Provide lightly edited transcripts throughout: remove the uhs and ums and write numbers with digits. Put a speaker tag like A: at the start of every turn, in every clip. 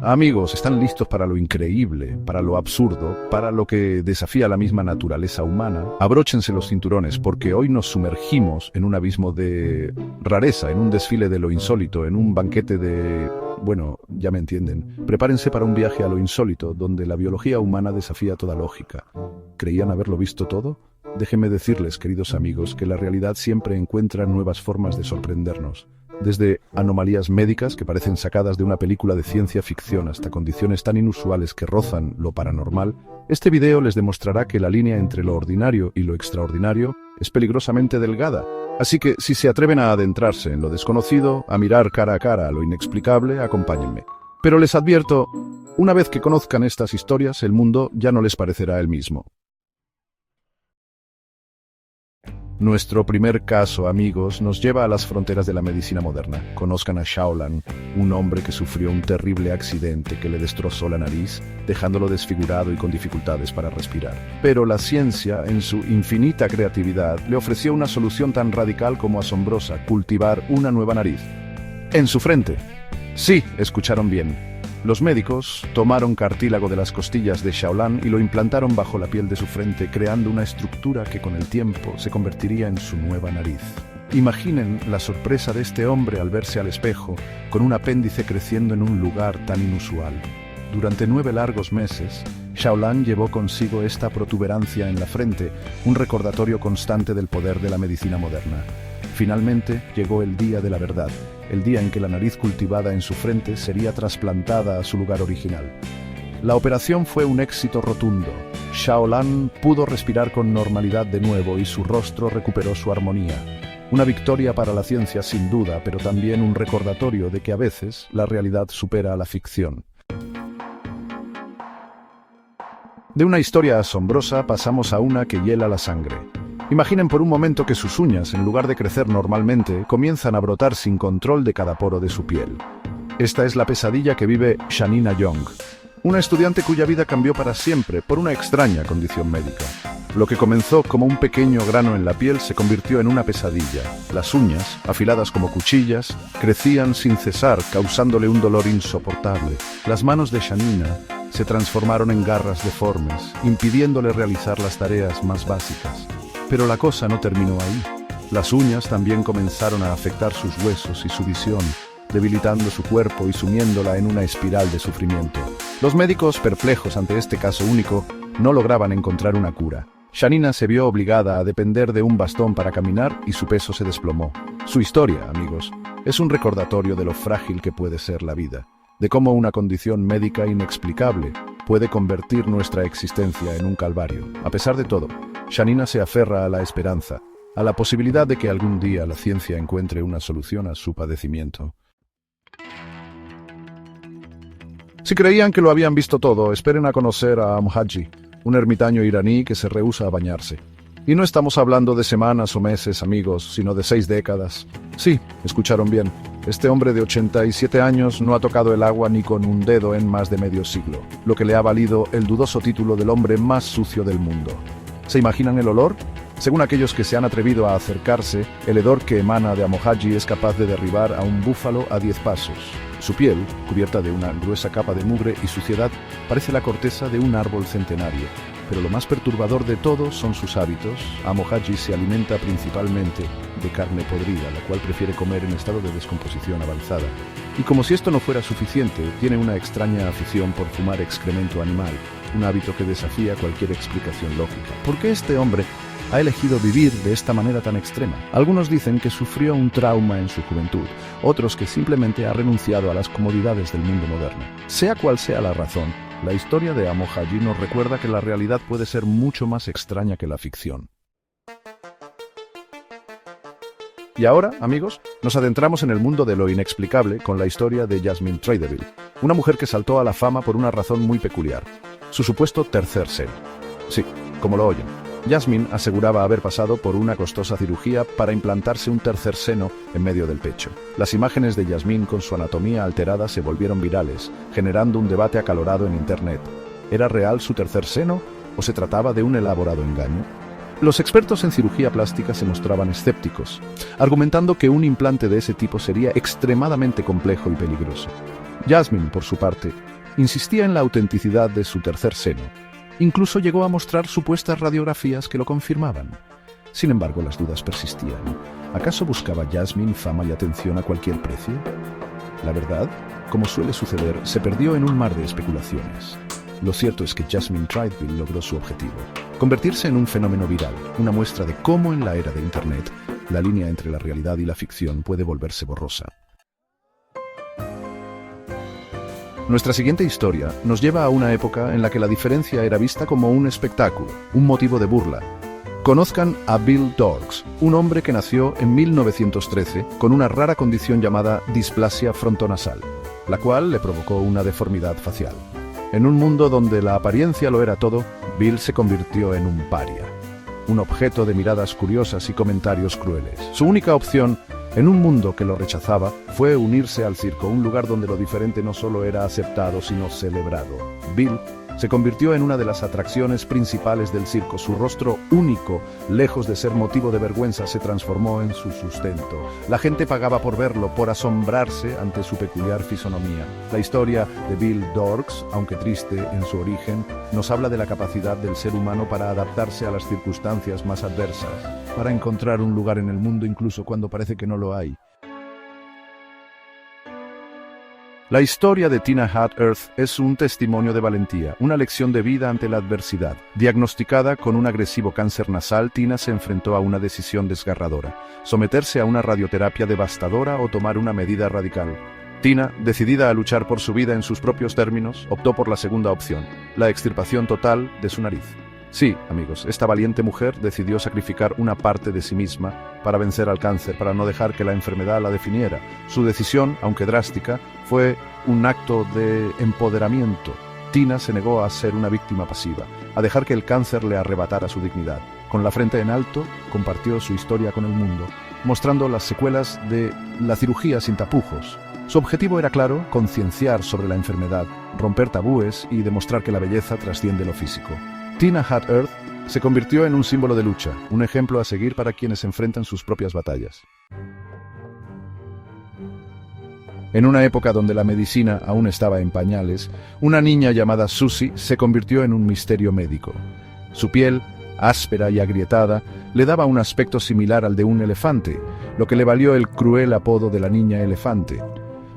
A: Amigos, ¿están listos para lo increíble, para lo absurdo, para lo que desafía la misma naturaleza humana? Abróchense los cinturones porque hoy nos sumergimos en un abismo de rareza, en un desfile de lo insólito, en un banquete de... Bueno, ya me entienden. Prepárense para un viaje a lo insólito, donde la biología humana desafía toda lógica. ¿Creían haberlo visto todo? Déjenme decirles, queridos amigos, que la realidad siempre encuentra nuevas formas de sorprendernos. Desde anomalías médicas que parecen sacadas de una película de ciencia ficción hasta condiciones tan inusuales que rozan lo paranormal, este video les demostrará que la línea entre lo ordinario y lo extraordinario es peligrosamente delgada. Así que si se atreven a adentrarse en lo desconocido, a mirar cara a cara a lo inexplicable, acompáñenme. Pero les advierto, una vez que conozcan estas historias, el mundo ya no les parecerá el mismo. Nuestro primer caso, amigos, nos lleva a las fronteras de la medicina moderna. Conozcan a Xiaolan, un hombre que sufrió un terrible accidente que le destrozó la nariz, dejándolo desfigurado y con dificultades para respirar. Pero la ciencia, en su infinita creatividad, le ofreció una solución tan radical como asombrosa: cultivar una nueva nariz. En su frente. Sí, escucharon bien. Los médicos tomaron cartílago de las costillas de Xiaolan y lo implantaron bajo la piel de su frente, creando una estructura que con el tiempo se convertiría en su nueva nariz. Imaginen la sorpresa de este hombre al verse al espejo, con un apéndice creciendo en un lugar tan inusual. Durante 9 largos meses, Xiaolan llevó consigo esta protuberancia en la frente, un recordatorio constante del poder de la medicina moderna. Finalmente llegó el día de la verdad, el día en que la nariz cultivada en su frente sería trasplantada a su lugar original. La operación fue un éxito rotundo. Xiaolan pudo respirar con normalidad de nuevo y su rostro recuperó su armonía. Una victoria para la ciencia sin duda, pero también un recordatorio de que a veces la realidad supera a la ficción. De una historia asombrosa pasamos a una que hiela la sangre. Imaginen por un momento que sus uñas, en lugar de crecer normalmente, comienzan a brotar sin control de cada poro de su piel. Esta es la pesadilla que vive Shanina Young, una estudiante cuya vida cambió para siempre por una extraña condición médica. Lo que comenzó como un pequeño grano en la piel se convirtió en una pesadilla. Las uñas, afiladas como cuchillas, crecían sin cesar, causándole un dolor insoportable. Las manos de Shanina se transformaron en garras deformes, impidiéndole realizar las tareas más básicas. Pero la cosa no terminó ahí. Las uñas también comenzaron a afectar sus huesos y su visión, debilitando su cuerpo y sumiéndola en una espiral de sufrimiento. Los médicos, perplejos ante este caso único, no lograban encontrar una cura. Shanina se vio obligada a depender de un bastón para caminar y su peso se desplomó. Su historia, amigos, es un recordatorio de lo frágil que puede ser la vida, de cómo una condición médica inexplicable puede convertir nuestra existencia en un calvario. A pesar de todo, Shanina se aferra a la esperanza, a la posibilidad de que algún día la ciencia encuentre una solución a su padecimiento. Si creían que lo habían visto todo, esperen a conocer a Amhaji, un ermitaño iraní que se rehúsa a bañarse. Y no estamos hablando de semanas o meses, amigos, sino de 6 décadas. Sí, escucharon bien. Este hombre de 87 años no ha tocado el agua ni con un dedo en más de medio siglo, lo que le ha valido el dudoso título del hombre más sucio del mundo. ¿Se imaginan el olor? Según aquellos que se han atrevido a acercarse, el hedor que emana de Amhaji es capaz de derribar a un búfalo a 10 pasos. Su piel, cubierta de una gruesa capa de mugre y suciedad, parece la corteza de un árbol centenario. Pero lo más perturbador de todo son sus hábitos. Amhaji se alimenta principalmente de carne podrida, la cual prefiere comer en estado de descomposición avanzada. Y como si esto no fuera suficiente, tiene una extraña afición por fumar excremento animal, un hábito que desafía cualquier explicación lógica. ¿Por qué este hombre ha elegido vivir de esta manera tan extrema? Algunos dicen que sufrió un trauma en su juventud, otros que simplemente ha renunciado a las comodidades del mundo moderno. Sea cual sea la razón, la historia de Amhaji nos recuerda que la realidad puede ser mucho más extraña que la ficción. Y ahora, amigos, nos adentramos en el mundo de lo inexplicable con la historia de Jasmine Traideville, una mujer que saltó a la fama por una razón muy peculiar: su supuesto tercer seno. Sí, como lo oyen. Jasmine aseguraba haber pasado por una costosa cirugía para implantarse un tercer seno en medio del pecho. Las imágenes de Jasmine con su anatomía alterada se volvieron virales, generando un debate acalorado en Internet. ¿Era real su tercer seno o se trataba de un elaborado engaño? Los expertos en cirugía plástica se mostraban escépticos, argumentando que un implante de ese tipo sería extremadamente complejo y peligroso. Jasmine, por su parte, insistía en la autenticidad de su tercer seno. Incluso llegó a mostrar supuestas radiografías que lo confirmaban. Sin embargo, las dudas persistían. ¿Acaso buscaba Jasmine fama y atención a cualquier precio? La verdad, como suele suceder, se perdió en un mar de especulaciones. Lo cierto es que Jasmine Trideville logró su objetivo: convertirse en un fenómeno viral, una muestra de cómo en la era de Internet, la línea entre la realidad y la ficción puede volverse borrosa. Nuestra siguiente historia nos lleva a una época en la que la diferencia era vista como un espectáculo, un motivo de burla. Conozcan a Bill Dorks, un hombre que nació en 1913 con una rara condición llamada displasia frontonasal, la cual le provocó una deformidad facial. En un mundo donde la apariencia lo era todo, Bill se convirtió en un paria, un objeto de miradas curiosas y comentarios crueles. Su única opción, en un mundo que lo rechazaba, fue unirse al circo, un lugar donde lo diferente no solo era aceptado, sino celebrado. Bill se convirtió en una de las atracciones principales del circo. Su rostro único, lejos de ser motivo de vergüenza, se transformó en su sustento. La gente pagaba por verlo, por asombrarse ante su peculiar fisonomía. La historia de Bill Dorks, aunque triste en su origen, nos habla de la capacidad del ser humano para adaptarse a las circunstancias más adversas, para encontrar un lugar en el mundo incluso cuando parece que no lo hay. La historia de Tina Hat Earth es un testimonio de valentía, una lección de vida ante la adversidad. Diagnosticada con un agresivo cáncer nasal, Tina se enfrentó a una decisión desgarradora: someterse a una radioterapia devastadora o tomar una medida radical. Tina, decidida a luchar por su vida en sus propios términos, optó por la segunda opción: la extirpación total de su nariz. Sí, amigos, esta valiente mujer decidió sacrificar una parte de sí misma para vencer al cáncer, para no dejar que la enfermedad la definiera. Su decisión, aunque drástica, fue un acto de empoderamiento. Tina se negó a ser una víctima pasiva, a dejar que el cáncer le arrebatara su dignidad. Con la frente en alto, compartió su historia con el mundo, mostrando las secuelas de la cirugía sin tapujos. Su objetivo era claro: concienciar sobre la enfermedad, romper tabúes y demostrar que la belleza trasciende lo físico. Tina Hat Earth se convirtió en un símbolo de lucha, un ejemplo a seguir para quienes enfrentan sus propias batallas. En una época donde la medicina aún estaba en pañales, una niña llamada Susie se convirtió en un misterio médico. Su piel, áspera y agrietada, le daba un aspecto similar al de un elefante, lo que le valió el cruel apodo de la niña elefante.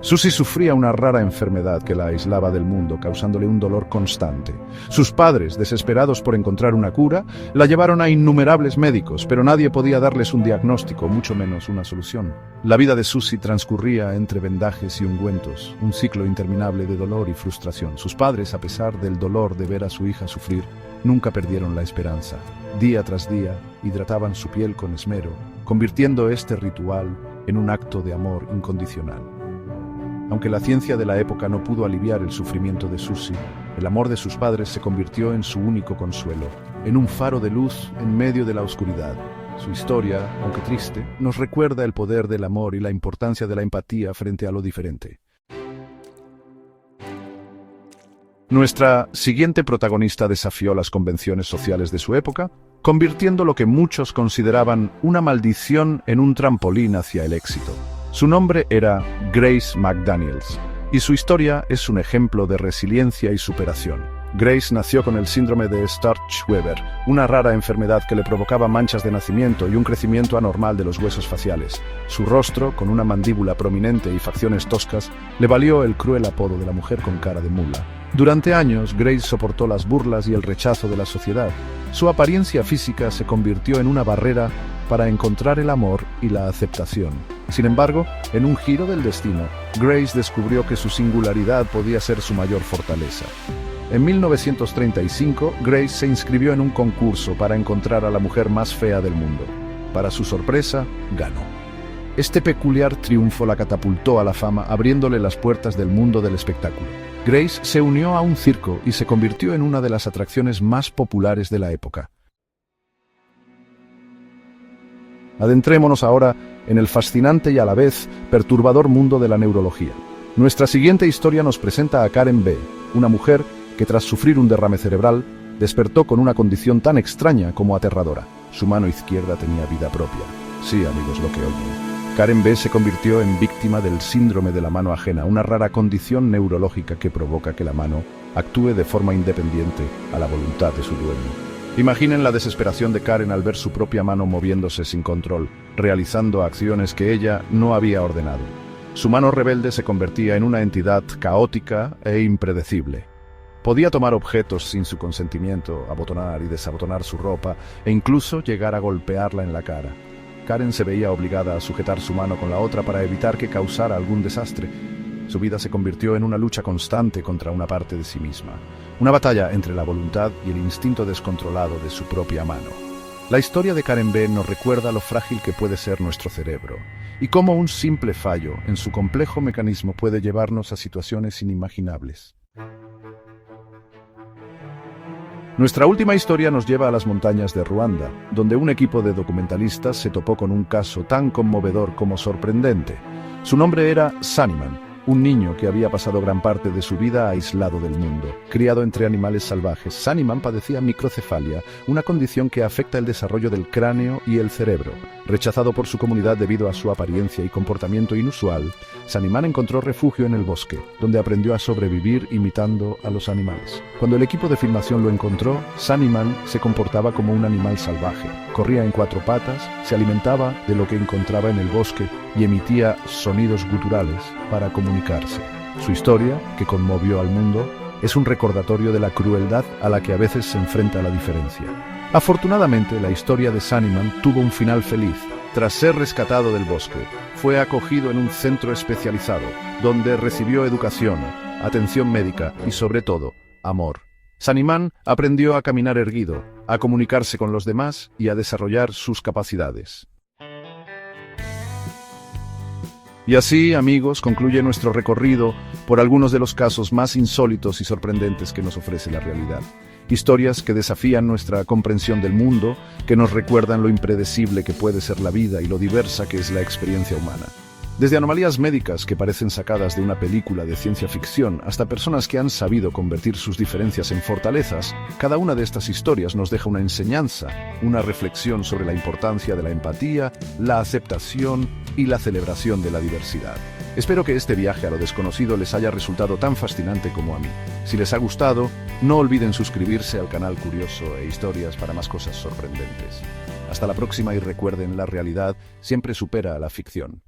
A: Susie sufría una rara enfermedad que la aislaba del mundo, causándole un dolor constante. Sus padres, desesperados por encontrar una cura, la llevaron a innumerables médicos, pero nadie podía darles un diagnóstico, mucho menos una solución. La vida de Susie transcurría entre vendajes y ungüentos, un ciclo interminable de dolor y frustración. Sus padres, a pesar del dolor de ver a su hija sufrir, nunca perdieron la esperanza. Día tras día, hidrataban su piel con esmero, convirtiendo este ritual en un acto de amor incondicional. Aunque la ciencia de la época no pudo aliviar el sufrimiento de Susie, el amor de sus padres se convirtió en su único consuelo, en un faro de luz en medio de la oscuridad. Su historia, aunque triste, nos recuerda el poder del amor y la importancia de la empatía frente a lo diferente. Nuestra siguiente protagonista desafió las convenciones sociales de su época, convirtiendo lo que muchos consideraban una maldición en un trampolín hacia el éxito. Su nombre era Grace McDaniels, y su historia es un ejemplo de resiliencia y superación. Grace nació con el síndrome de Sturge-Weber, una rara enfermedad que le provocaba manchas de nacimiento y un crecimiento anormal de los huesos faciales. Su rostro, con una mandíbula prominente y facciones toscas, le valió el cruel apodo de la mujer con cara de mula. Durante años, Grace soportó las burlas y el rechazo de la sociedad. Su apariencia física se convirtió en una barrera para encontrar el amor y la aceptación. Sin embargo, en un giro del destino, Grace descubrió que su singularidad podía ser su mayor fortaleza. En 1935, Grace se inscribió en un concurso para encontrar a la mujer más fea del mundo. Para su sorpresa, ganó. Este peculiar triunfo la catapultó a la fama, abriéndole las puertas del mundo del espectáculo. Grace se unió a un circo y se convirtió en una de las atracciones más populares de la época. Adentrémonos ahora en el fascinante y a la vez perturbador mundo de la neurología. Nuestra siguiente historia nos presenta a Karen B., una mujer que tras sufrir un derrame cerebral, despertó con una condición tan extraña como aterradora. Su mano izquierda tenía vida propia. Sí, amigos, lo que oyen. Karen B. se convirtió en víctima del síndrome de la mano ajena, una rara condición neurológica que provoca que la mano actúe de forma independiente a la voluntad de su dueño. Imaginen la desesperación de Karen al ver su propia mano moviéndose sin control, realizando acciones que ella no había ordenado. Su mano rebelde se convertía en una entidad caótica e impredecible. Podía tomar objetos sin su consentimiento, abotonar y desabotonar su ropa e incluso llegar a golpearla en la cara. Karen se veía obligada a sujetar su mano con la otra para evitar que causara algún desastre. Su vida se convirtió en una lucha constante contra una parte de sí misma, una batalla entre la voluntad y el instinto descontrolado de su propia mano. La historia de Karen B. nos recuerda lo frágil que puede ser nuestro cerebro y cómo un simple fallo en su complejo mecanismo puede llevarnos a situaciones inimaginables. Nuestra última historia nos lleva a las montañas de Ruanda, donde un equipo de documentalistas se topó con un caso tan conmovedor como sorprendente. Su nombre era Sanniman, un niño que había pasado gran parte de su vida aislado del mundo, criado entre animales salvajes. Sanniman padecía microcefalia, una condición que afecta el desarrollo del cráneo y el cerebro. Rechazado por su comunidad debido a su apariencia y comportamiento inusual, Sanniman encontró refugio en el bosque, donde aprendió a sobrevivir imitando a los animales. Cuando el equipo de filmación lo encontró, Sanniman se comportaba como un animal salvaje. Corría en 4 patas, se alimentaba de lo que encontraba en el bosque y emitía sonidos guturales para comunicarse. Su historia, que conmovió al mundo, es un recordatorio de la crueldad a la que a veces se enfrenta la diferencia. Afortunadamente, la historia de Sanniman tuvo un final feliz. Tras ser rescatado del bosque, fue acogido en un centro especializado, donde recibió educación, atención médica y, sobre todo, amor. Sanniman aprendió a caminar erguido, a comunicarse con los demás y a desarrollar sus capacidades. Y así, amigos, concluye nuestro recorrido por algunos de los casos más insólitos y sorprendentes que nos ofrece la realidad. Historias que desafían nuestra comprensión del mundo, que nos recuerdan lo impredecible que puede ser la vida y lo diversa que es la experiencia humana. Desde anomalías médicas que parecen sacadas de una película de ciencia ficción hasta personas que han sabido convertir sus diferencias en fortalezas, cada una de estas historias nos deja una enseñanza, una reflexión sobre la importancia de la empatía, la aceptación y la celebración de la diversidad. Espero que este viaje a lo desconocido les haya resultado tan fascinante como a mí. Si les ha gustado, no olviden suscribirse al canal Curioso e Historias para más cosas sorprendentes. Hasta la próxima y recuerden, la realidad siempre supera a la ficción.